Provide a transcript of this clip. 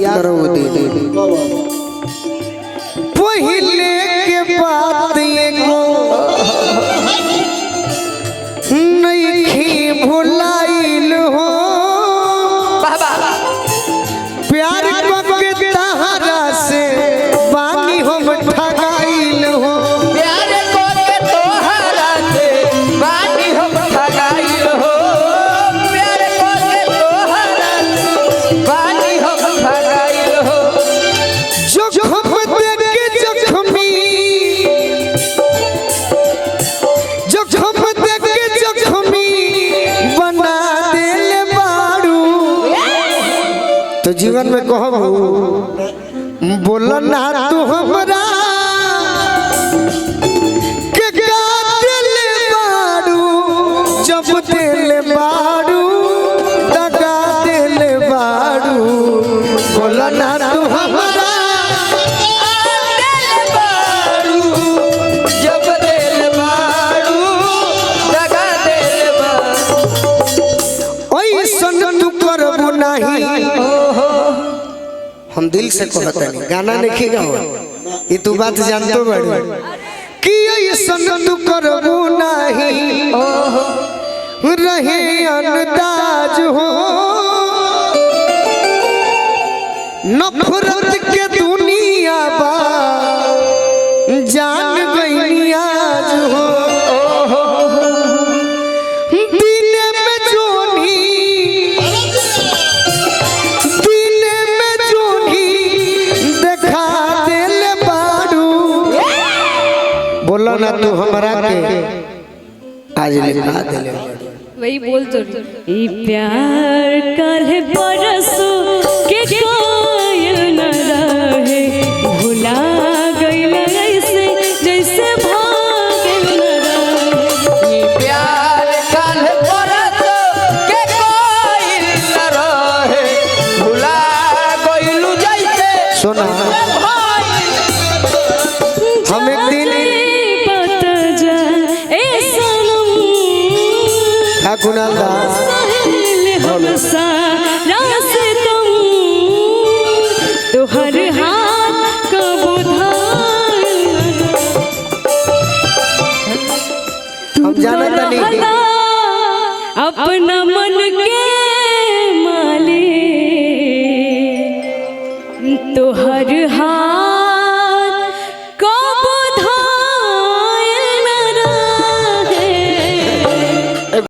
याद करो दिन पहले के बात एगो नहीं भुलाइल हो प्यार के तहरा से पानी हम ठगाइल हो प्यार के तोहरा से पानी हम ठगाइल हो प्यार के तोहरा से पानी हम ठगाइल हो जख्म देख के जख्मी बना देले बारू तो जीवन में कहबू बोला ना तू हमरा के दिले बारू जब दिले बारू दगा दिले बारू बोला ना तू हमरा हम दिल से कहते हैं गाना नहीं गाओ ये तू बात जानते बड़ी कि ऐसन तू करबू नहीं रहे अंदाज हो नफरत के दुनिया बा जान गई आज हो बोला ना तू हमरा के आज लिखा दिले वही बोल तो प्यार कल परसों के